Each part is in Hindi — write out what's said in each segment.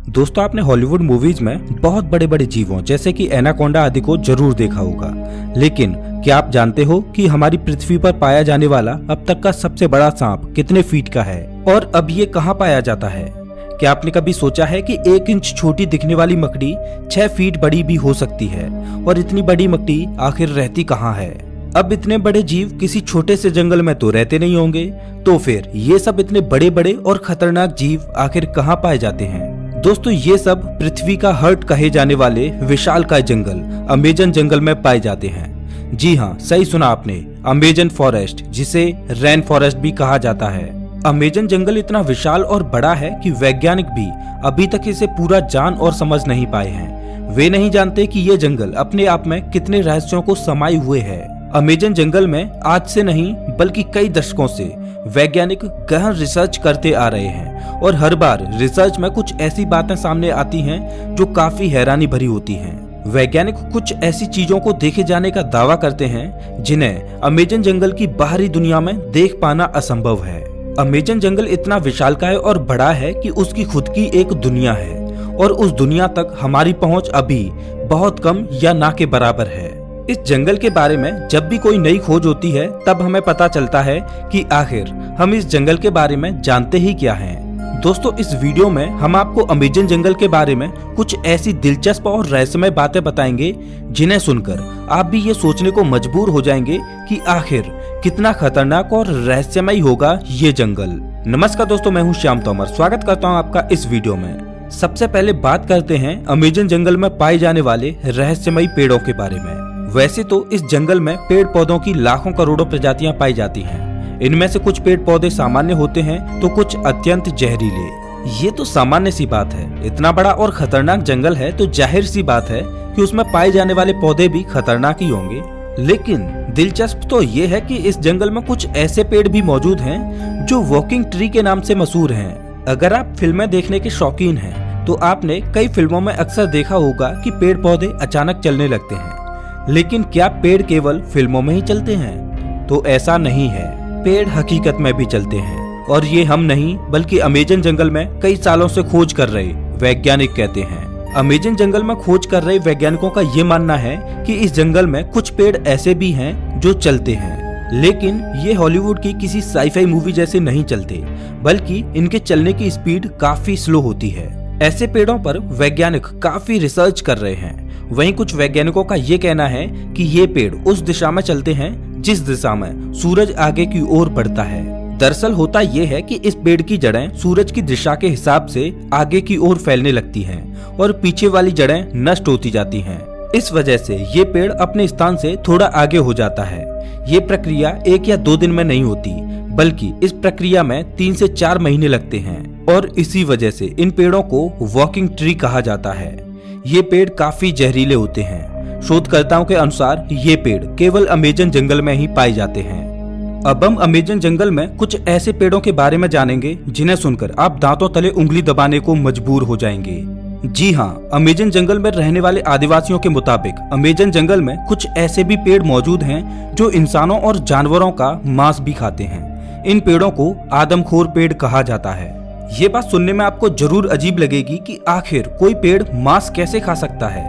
दोस्तों, आपने हॉलीवुड मूवीज में बहुत बड़े बड़े जीवों जैसे कि एनाकोंडा आदि को जरूर देखा होगा, लेकिन क्या आप जानते हो कि हमारी पृथ्वी पर पाया जाने वाला अब तक का सबसे बड़ा सांप कितने फीट का है और अब ये कहाँ पाया जाता है? क्या आपने कभी सोचा है कि 1 इंच छोटी दिखने वाली मकड़ी 6 फीट बड़ी भी हो सकती है? और इतनी बड़ी मकड़ी आखिर रहती कहाँ है? अब इतने बड़े जीव किसी छोटे से जंगल में तो रहते नहीं होंगे, तो फिर ये सब इतने बड़े बड़े और खतरनाक जीव आखिर कहाँ पाए जाते हैं? दोस्तों, ये सब पृथ्वी का हार्ट कहे जाने वाले विशालकाय जंगल अमेजन जंगल में पाए जाते हैं। जी हाँ, सही सुना आपने, अमेजन फॉरेस्ट, जिसे रेन फॉरेस्ट भी कहा जाता है। अमेजन जंगल इतना विशाल और बड़ा है कि वैज्ञानिक भी अभी तक इसे पूरा जान और समझ नहीं पाए हैं। वे नहीं जानते कि ये जंगल अपने आप में कितने रहस्यों को समाये हुए है। अमेजन जंगल में आज से नहीं बल्कि कई दशकों से वैज्ञानिक गहन रिसर्च करते आ रहे हैं और हर बार रिसर्च में कुछ ऐसी बातें सामने आती हैं जो काफी हैरानी भरी होती हैं। वैज्ञानिक कुछ ऐसी चीजों को देखे जाने का दावा करते हैं जिन्हें अमेजन जंगल की बाहरी दुनिया में देख पाना असंभव है। अमेजन जंगल इतना विशालकाय और बड़ा है कि उसकी खुद की एक दुनिया है और उस दुनिया तक हमारी पहुंच अभी बहुत कम या ना के बराबर है। इस जंगल के बारे में जब भी कोई नई खोज होती है तब हमें पता चलता है कि आखिर हम इस जंगल के बारे में जानते ही क्या हैं। दोस्तों, इस वीडियो में हम आपको अमेजन जंगल के बारे में कुछ ऐसी दिलचस्प और रहस्यमय बातें बताएंगे जिन्हें सुनकर आप भी ये सोचने को मजबूर हो जाएंगे कि आखिर कितना खतरनाक और रहस्यमय होगा ये जंगल। नमस्कार दोस्तों, मैं हूँ श्याम तोमर, स्वागत करता हूँ आपका इस वीडियो में। सबसे पहले बात करते हैं अमेजन जंगल में पाए जाने वाले रहस्यमयी पेड़ों के बारे में। वैसे तो इस जंगल में पेड़ पौधों की लाखों करोड़ों प्रजातियां पाई जाती हैं। इनमें से कुछ पेड़ पौधे सामान्य होते हैं तो कुछ अत्यंत जहरीले। ये तो सामान्य सी बात है, इतना बड़ा और खतरनाक जंगल है तो जाहिर सी बात है कि उसमें पाए जाने वाले पौधे भी खतरनाक ही होंगे। लेकिन दिलचस्प तो ये है कि इस जंगल में कुछ ऐसे पेड़ भी मौजूद हैं जो वॉकिंग ट्री के नाम से मशहूर हैं। अगर आप फिल्में देखने के शौकीन हैं तो आपने कई फिल्मों में अक्सर देखा होगा कि पेड़ पौधे अचानक चलने लगते हैं। लेकिन क्या पेड़ केवल फिल्मों में ही चलते हैं? तो ऐसा नहीं है, पेड़ हकीकत में भी चलते हैं और ये हम नहीं बल्कि अमेजन जंगल में कई सालों से खोज कर रहे वैज्ञानिक कहते हैं। अमेजन जंगल में खोज कर रहे वैज्ञानिकों का ये मानना है कि इस जंगल में कुछ पेड़ ऐसे भी हैं जो चलते हैं, लेकिन ये हॉलीवुड की किसी साईफाई मूवी जैसे नहीं चलते, बल्कि इनके चलने की स्पीड काफी स्लो होती है। ऐसे पेड़ों पर वैज्ञानिक काफी रिसर्च कर रहे हैं। वहीं कुछ वैज्ञानिकों का ये कहना है कि ये पेड़ उस दिशा में चलते हैं जिस दिशा में सूरज आगे की ओर बढ़ता है। दरअसल होता ये है कि इस पेड़ की जड़ें सूरज की दिशा के हिसाब से आगे की ओर फैलने लगती हैं और पीछे वाली जड़ें नष्ट होती जाती हैं। इस वजह से ये पेड़ अपने स्थान से थोड़ा आगे हो जाता है। ये प्रक्रिया 1 या 2 दिन में नहीं होती, बल्कि इस प्रक्रिया में 3 से 4 महीने लगते हैं और इसी वजह से इन पेड़ों को वॉकिंग ट्री कहा जाता है। ये पेड़ काफी जहरीले होते हैं। शोधकर्ताओं के अनुसार ये पेड़ केवल अमेजन जंगल में ही पाए जाते हैं। अब हम अमेजन जंगल में कुछ ऐसे पेड़ों के बारे में जानेंगे जिन्हें सुनकर आप दांतों तले उंगली दबाने को मजबूर हो जाएंगे। जी हाँ, अमेजन जंगल में रहने वाले आदिवासियों के मुताबिक अमेजन जंगल में कुछ ऐसे भी पेड़ मौजूद हैं जो इंसानों और जानवरों का मांस भी खाते हैं। इन पेड़ों को आदमखोर पेड़ कहा जाता है। ये बात सुनने में आपको जरूर अजीब लगेगी कि आखिर कोई पेड़ मांस कैसे खा सकता है,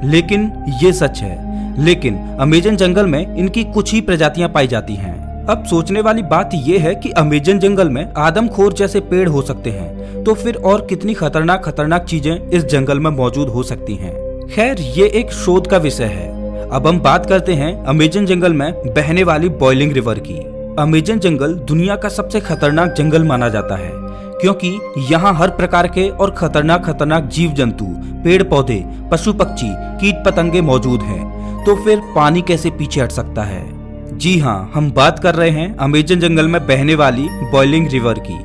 लेकिन ये सच है। लेकिन अमेजन जंगल में इनकी कुछ ही प्रजातियां पाई जाती हैं। अब सोचने वाली बात ये है कि अमेजन जंगल में आदमखोर जैसे पेड़ हो सकते हैं, तो फिर और कितनी खतरनाक चीजें इस जंगल में मौजूद हो सकती हैं। खैर, ये एक शोध का विषय है। अब हम बात करते हैं अमेजन जंगल में बहने वाली बॉइलिंग रिवर की। अमेजन जंगल दुनिया का सबसे खतरनाक जंगल माना जाता है क्योंकि यहाँ हर प्रकार के और खतरनाक जीव जंतु, पेड़ पौधे, पशु पक्षी, कीट पतंगे मौजूद हैं। तो फिर पानी कैसे पीछे हट सकता है? जी हाँ, हम बात कर रहे हैं अमेजन जंगल में बहने वाली बॉइलिंग रिवर की।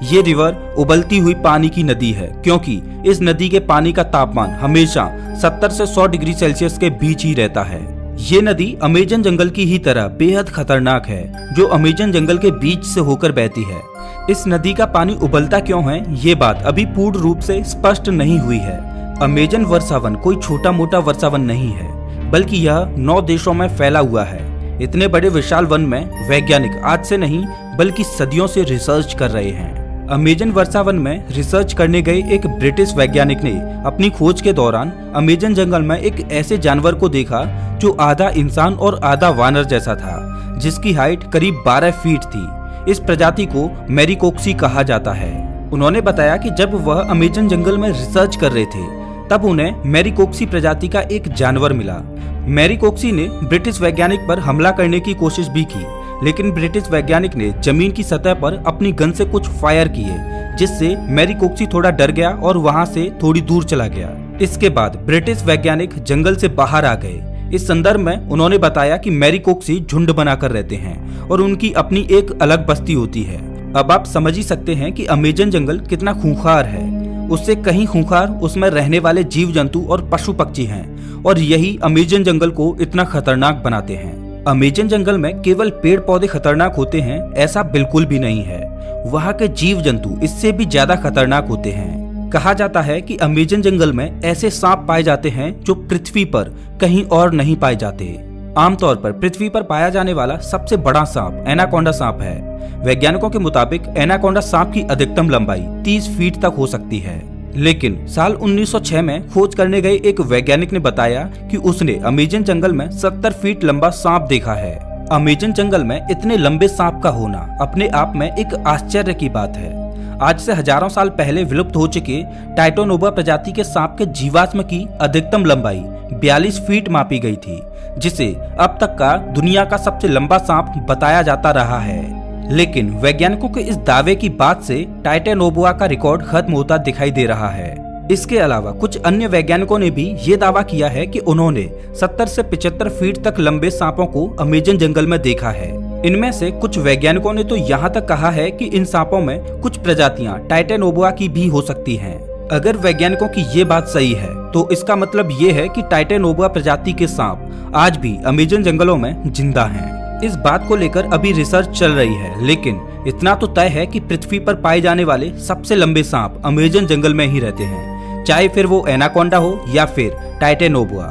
ये रिवर उबलती हुई पानी की नदी है क्योंकि इस नदी के पानी का तापमान हमेशा 70 से 100 डिग्री सेल्सियस के बीच ही रहता है। ये नदी अमेजन जंगल की ही तरह बेहद खतरनाक है जो अमेजन जंगल के बीच से होकर बहती है। इस नदी का पानी उबलता क्यों है, ये बात अभी पूर्ण रूप से स्पष्ट नहीं हुई है। अमेजन वर्षावन कोई छोटा मोटा वर्षावन नहीं है, बल्कि यह 9 देशों में फैला हुआ है। इतने बड़े विशाल वन में वैज्ञानिक आज से नहीं बल्कि सदियों से रिसर्च कर रहे हैं। अमेजन वर्षावन में रिसर्च करने गए एक ब्रिटिश वैज्ञानिक ने अपनी खोज के दौरान अमेजन जंगल में एक ऐसे जानवर को देखा जो आधा इंसान और आधा वानर जैसा था, जिसकी हाइट करीब 12 फीट थी। इस प्रजाति को मैरिकोक्सी कहा जाता है। उन्होंने बताया कि जब वह अमेजन जंगल में रिसर्च कर रहे थे तब उन्हें मैरिकोक्सी प्रजाति का एक जानवर मिला। मैरिकोक्सी ने ब्रिटिश वैज्ञानिक पर हमला करने की कोशिश भी की, लेकिन ब्रिटिश वैज्ञानिक ने जमीन की सतह पर अपनी गन से कुछ फायर किए, जिससे मैरिकोक्सी थोड़ा डर गया और वहां से थोड़ी दूर चला गया। इसके बाद ब्रिटिश वैज्ञानिक जंगल से बाहर आ गए। इस संदर्भ में उन्होंने बताया कि मैरिकोक्सी झुंड बनाकर रहते हैं और उनकी अपनी एक अलग बस्ती होती है। अब आप समझ ही सकते हैं कि अमेजन जंगल कितना खूंखार है। उससे कहीं खूंखार उसमें रहने वाले जीव जंतु और पशु पक्षी हैं, और यही अमेजन जंगल को इतना खतरनाक बनाते हैं। अमेजन जंगल में केवल पेड़ पौधे खतरनाक होते हैं ऐसा बिल्कुल भी नहीं है। वहाँ के जीव जंतु इससे भी ज्यादा खतरनाक होते हैं। कहा जाता है कि अमेजन जंगल में ऐसे सांप पाए जाते हैं जो पृथ्वी पर कहीं और नहीं पाए जाते। आमतौर पर पृथ्वी पर पाया जाने वाला सबसे बड़ा सांप एनाकोंडा सांप है। वैज्ञानिकों के मुताबिक एनाकोंडा सांप की अधिकतम लंबाई 30 फीट तक हो सकती है, लेकिन साल 1906 में खोज करने गए एक वैज्ञानिक ने बताया कि उसने अमेजन जंगल में 70 फीट लंबा सांप देखा है। अमेजन जंगल में इतने लंबे सांप का होना अपने आप में एक आश्चर्य की बात है। आज से हजारों साल पहले विलुप्त हो चुके टाइटोनोबा प्रजाति के सांप के जीवाश्म की अधिकतम लंबाई 42 फीट मापी गई थी, जिसे अब तक का दुनिया का सबसे लंबा सांप बताया जाता रहा है। लेकिन वैज्ञानिकों के इस दावे की बात से टाइटोनोबा का रिकॉर्ड खत्म होता दिखाई दे रहा है। इसके अलावा कुछ अन्य वैज्ञानिकों ने भी ये दावा किया है कि उन्होंने 70 से 75 फीट तक लंबे सांपों को अमेजन जंगल में देखा है। इनमें से कुछ वैज्ञानिकों ने तो यहाँ तक कहा है कि इन सांपों में कुछ प्रजातियां टाइटोनोबा की भी हो सकती हैं। अगर वैज्ञानिकों की ये बात सही है तो इसका मतलब ये है कि टाइटोनोबा प्रजाति के सांप आज भी अमेजन जंगलों में जिंदा हैं। इस बात को लेकर अभी रिसर्च चल रही है, लेकिन इतना तो तय है कि पृथ्वी पर पाए जाने वाले सबसे लंबे सांप अमेजन जंगल में ही रहते हैं, चाहे फिर वो एनाकोंडा हो या फिर टाइटोनोबा।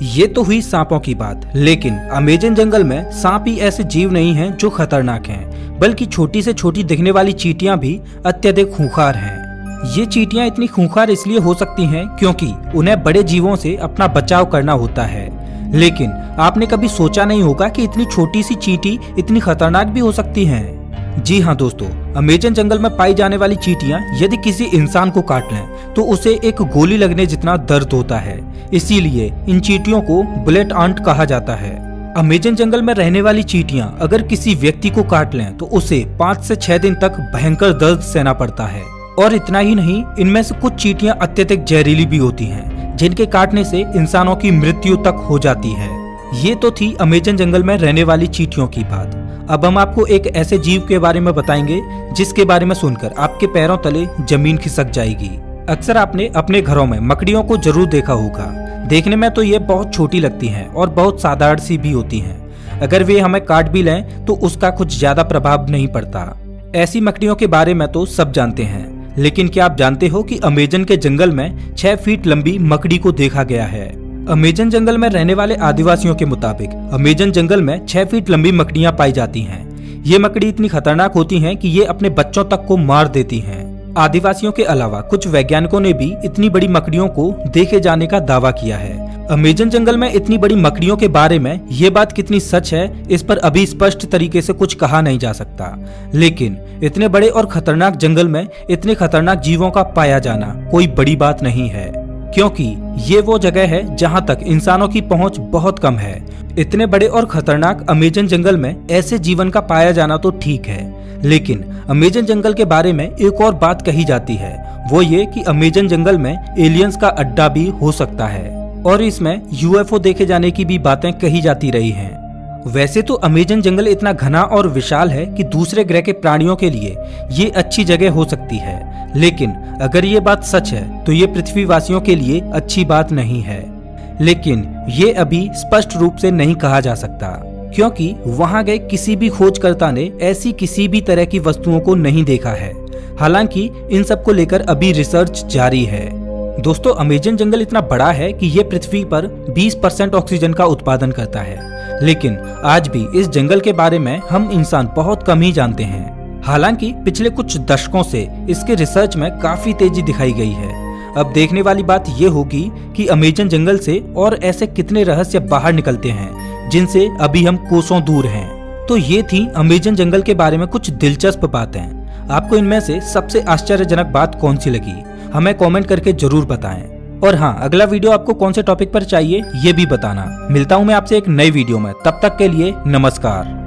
ये तो हुई सांपों की बात, लेकिन अमेजन जंगल में सांप ही ऐसे जीव नहीं हैं जो खतरनाक हैं, बल्कि छोटी से छोटी दिखने वाली चींटियां भी अत्यधिक खूंखार हैं। ये चींटियां इतनी खूंखार इसलिए हो सकती हैं क्योंकि उन्हें बड़े जीवों से अपना बचाव करना होता है। लेकिन आपने कभी सोचा नहीं होगा कि इतनी छोटी सी चींटी इतनी खतरनाक भी हो सकती हैं। जी हाँ दोस्तों, अमेजन जंगल में पाई जाने वाली चींटियां यदि किसी इंसान को काट लें तो उसे एक गोली लगने जितना दर्द होता है। इसीलिए इन चींटियों को बुलेट आंट कहा जाता है। अमेजन जंगल में रहने वाली चींटियां अगर किसी व्यक्ति को काट लें तो उसे 5 से 6 दिन तक भयंकर दर्द सहना पड़ता है। और इतना ही नहीं, इनमें से कुछ चींटियां अत्यधिक जहरीली भी होती हैं, जिनके काटने से इंसानों की मृत्यु तक हो जाती है। ये तो थी अमेजन जंगल में रहने वाली चींटियों की बात। अब हम आपको एक ऐसे जीव के बारे में बताएंगे जिसके बारे में सुनकर आपके पैरों तले जमीन खिसक जाएगी। अक्सर आपने अपने घरों में मकड़ियों को जरूर देखा होगा। देखने में तो ये बहुत छोटी लगती हैं और बहुत साधारण सी भी होती हैं। अगर वे हमें काट भी लें तो उसका कुछ ज्यादा प्रभाव नहीं पड़ता। ऐसी मकड़ियों के बारे में तो सब जानते हैं, लेकिन क्या आप जानते हो कि अमेजन के जंगल में 6 फीट लंबी मकड़ी को देखा गया है। अमेजन जंगल में रहने वाले आदिवासियों के मुताबिक अमेजन जंगल में 6 फीट लंबी मकड़ियां पाई जाती हैं। ये मकड़ी इतनी खतरनाक होती हैं कि ये अपने बच्चों तक को मार देती हैं। आदिवासियों के अलावा कुछ वैज्ञानिकों ने भी इतनी बड़ी मकड़ियों को देखे जाने का दावा किया है। अमेजन जंगल में इतनी बड़ी मकड़ियों के बारे में ये बात कितनी सच है, इस पर अभी स्पष्ट तरीके से कुछ कहा नहीं जा सकता। लेकिन इतने बड़े और खतरनाक जंगल में इतने खतरनाक जीवों का पाया जाना कोई बड़ी बात नहीं है, क्योंकि ये वो जगह है जहाँ तक इंसानों की पहुँच बहुत कम है। इतने बड़े और खतरनाक अमेजन जंगल में ऐसे जीवन का पाया जाना तो ठीक है, लेकिन अमेजन जंगल के बारे में एक और बात कही जाती है, वो ये कि अमेजन जंगल में एलियंस का अड्डा भी हो सकता है और इसमें यूएफओ देखे जाने की भी बातें कही जाती रही हैं। वैसे तो अमेजन जंगल इतना घना और विशाल है कि दूसरे ग्रह के प्राणियों के लिए ये अच्छी जगह हो सकती है, लेकिन अगर ये बात सच है तो ये पृथ्वीवासियों के लिए अच्छी बात नहीं है। लेकिन ये अभी स्पष्ट रूप से नहीं कहा जा सकता, क्योंकि वहां गए किसी भी खोजकर्ता ने ऐसी किसी भी तरह की वस्तुओं को नहीं देखा है। हालांकि इन सब को लेकर अभी रिसर्च जारी है। दोस्तों, अमेजन जंगल इतना बड़ा है कि ये पृथ्वी पर 20% ऑक्सीजन का उत्पादन करता है, लेकिन आज भी इस जंगल के बारे में हम इंसान बहुत कम ही जानते हैं। हालांकि पिछले कुछ दशकों से इसके रिसर्च में काफी तेजी दिखाई गई है। अब देखने वाली बात ये होगी कि अमेजन जंगल से और ऐसे कितने रहस्य बाहर निकलते हैं जिनसे अभी हम कोसों दूर हैं। तो ये थी अमेजन जंगल के बारे में कुछ दिलचस्प बातें। आपको इनमें से सबसे आश्चर्यजनक बात कौन सी लगी, हमें कमेंट करके जरूर बताएं। और हाँ, अगला वीडियो आपको कौन से टॉपिक पर चाहिए ये भी बताना। मिलता हूँ मैं आपसे एक नई वीडियो में, तब तक के लिए नमस्कार।